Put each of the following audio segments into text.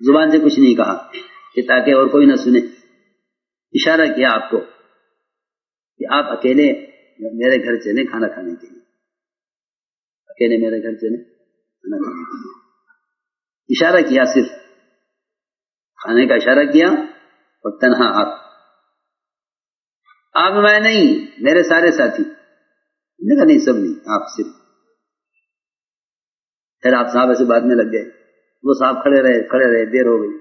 زبان سے کچھ نہیں کہا کہ تاکہ اور کوئی نہ سنے. اشارہ کیا آپ کو کہ آپ اکیلے میرے گھر چلیں کھانا کھانے کے لیے. اکیلے میرے گھر چلیں کھانا کھانے کے لیے. اشارہ کیا، صرف کھانے کا اشارہ کیا. اور تنہا آپ میں نہیں، میرے سارے ساتھی. نے کہا نہیں، سب نہیں، آپ صرف. پھر آپ صحابہ سے بات میں لگ گئے. وہ صاحب کھڑے رہے، دیر ہو گئی.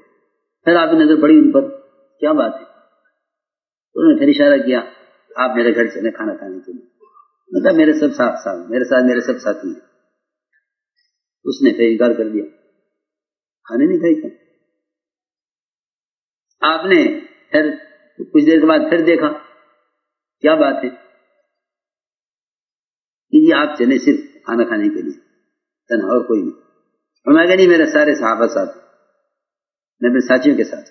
پھر آپ کی نظر پڑی ان پر، کیا بات ہے؟ انہوں نے پھر اشارہ کیا آپ میرے گھر چلیں کھانا کھانے کے لیے. مطلب میرے سب ساتھ میرے سب ساتھی ہیں. اس نے پھر انکار کر دیا، کھانے نہیں کھائی. آپ نے پھر کچھ دیر کے بعد پھر دیکھا، کیا بات ہے کہ جی آپ چلے صرف کھانا کھانے کے لیے، تنہا اور کوئی نہیں. اور میں کہ نہیں، میرے سارے صحابہ ساتھ، میں اپنے ساتھیوں کے ساتھ.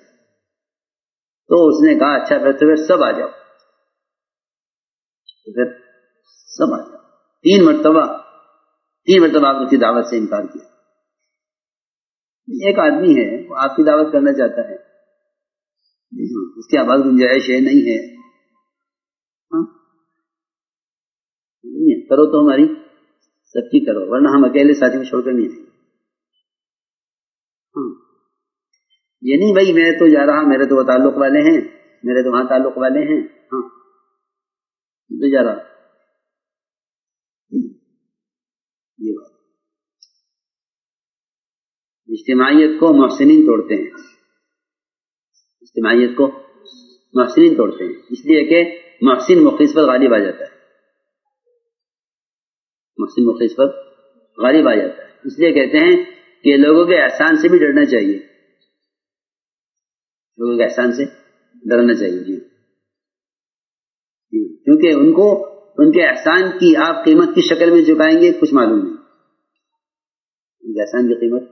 تو اس نے کہا اچھا پھر سب آ جاؤ. پھر سب آ جاؤ. تین مرتبہ آپ نے اس کی دعوت سے انکار کیا. ایک آدمی ہے وہ آپ کی دعوت کرنا چاہتا ہے، اس کی آواز گنجائش ہے نہیں ہے، کرو تو ہماری سب کی کرو، ورنہ ہم اکیلے ساتھی کو چھوڑ کر نہیں جائیں گے. یہ نہیں بھائی میں تو جا رہا، میرے تو وہ تعلق والے ہیں، میرے تو وہاں تعلق والے ہیں، تو جا رہا. یہ بات اجتماعیت کو محسنین توڑتے ہیں. اجتماعیت کو محسنین توڑتے ہیں، اس لیے کہ محسن مخلص پر غالب آ جاتا ہے. محسن مخلص پر غالب آ جاتا ہے. اس لیے کہتے ہیں کہ لوگوں کے احسان سے بھی ڈرنا چاہیے. لوگوں کے احسان سے ڈرنا چاہیے. جی کیونکہ ان کے احسان کی آپ قیمت کی شکل میں چکائیں گے کچھ معلوم نہیں. ان کے احسان کی قیمت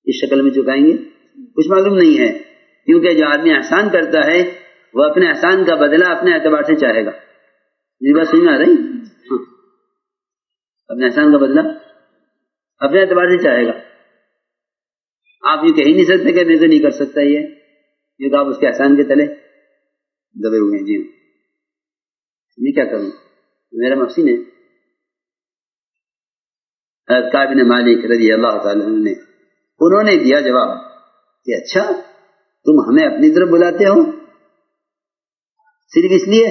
اس شکل میں چکائیں گے کچھ معلوم نہیں ہے. کیونکہ جو آدمی احسان کرتا ہے وہ اپنے احسان کا بدلہ اپنے اعتبار سے چاہے گا. یہ بات سمجھ میں آ رہی؟ اپنے احسان کا بدلہ اپنے اعتبار سے چاہے گا. آپ یہ کہہ نہیں سکتے کہ میں تو نہیں کر سکتا یہ، کیونکہ آپ اس کے احسان کے تلے دبے ہوئے ہیں. جی میں کیا کروں، میرا محسن ہے. حضرت کعب بن مالک رضی اللہ تعالیٰ عنہ انہوں نے دیا جواب کہ اچھا تم ہمیں اپنی طرف بلاتے ہو صرف اس لیے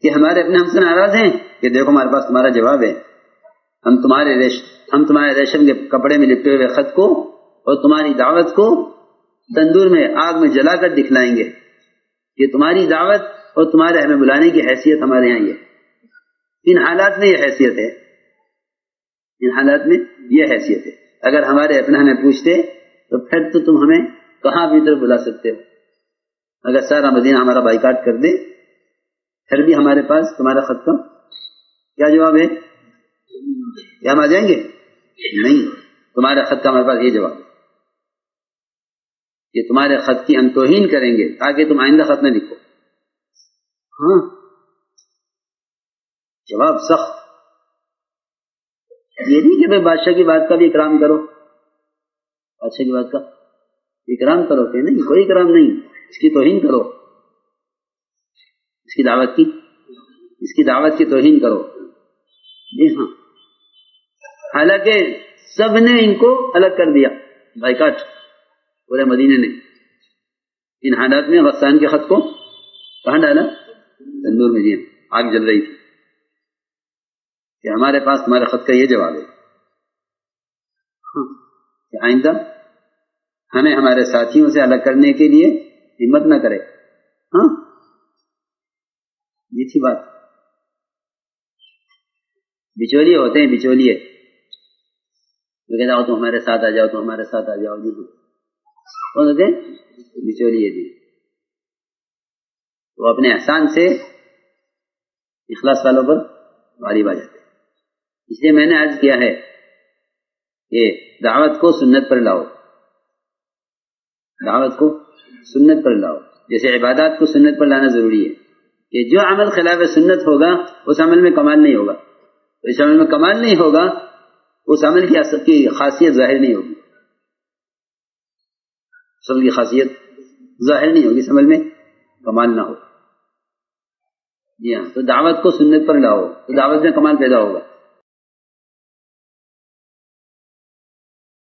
کہ ہمارے اپنے ہم سے ناراض ہیں کہ دیکھو ہمارے پاس تمہارا جواب ہے. ہم تمہارے ریشم کے کپڑے میں لپٹے ہوئے خط کو اور تمہاری دعوت کو تندور میں آگ میں جلا کر دکھلائیں گے. یہ تمہاری دعوت اور تمہارے ہمیں بلانے کی حیثیت ہمارے یہاں یہ ہے. ان حالات میں یہ حیثیت ہے، ان حالات میں یہ حیثیت ہے. اگر ہمارے اپنا ہمیں پوچھتے تو پھر تو تم ہمیں کہاں بھی طرف بلا سکتے ہو. اگر سارا مدینہ ہمارا بائیکاٹ کر دے پھر بھی ہمارے پاس تمہارا خط کا کیا جواب ہے؟ کیا ہم آ جائیں گے؟ نہیں. تمہارے خط کا ہمارے پاس یہ جواب ہے کہ تمہارے خط کی ہم توہین کریں گے تاکہ تم آئندہ خط نہ لکھو. ہاں جواب سخت. یہ نہیں کہ بھائی بادشاہ کی بات کا بھی اکرام کرو، بادشاہ کی بات کا اکرام کرو، کہ نہیں، کوئی اکرام نہیں، اس کی توہین کرو، اس کی دعوت کی توہین کرو. جی ہاں. حالانکہ سب نے ان کو الگ کر دیا، بائیکاٹ پورے مدینے نے. ان حالات میں غسان کے خط کو کہاں ڈالا؟ تندور میں. جی آگ جل رہی تھی کہ ہمارے پاس تمہارے خط کا یہ جواب ہے کہ آئندہ ہمیں ہمارے ساتھیوں سے الگ کرنے کے لیے ہمت نہ کرے. ہاں یہ تھی بات. بچولیے ہوتے ہیں، بچولیے وہ کہتا ہو تم ہمارے ساتھ آ جاؤ، تم ہمارے ساتھ آ جاؤ. جی کون ہوتے ہیں؟ بچولیے. جی وہ اپنے احسان سے اخلاص والوں پر غالب آ جاتے ہیں. اس لیے میں نے عرض کیا ہے کہ دعوت کو سنت پر لاؤ، دعوت کو سنت پر لاؤ. جیسے عبادات کو سنت پر لانا ضروری ہے کہ جو عمل خلاف سنت ہوگا اس عمل میں کمال نہیں ہوگا. اس عمل میں کمال نہیں ہوگا، اس عمل کی خاصیت ظاہر نہیں ہوگی. اصل کی خاصیت ظاہر نہیں ہوگی، عمل میں کمال نہ ہو. جی ہاں، تو دعوت کو سنت پر لاؤ تو دعوت میں کمال پیدا ہوگا.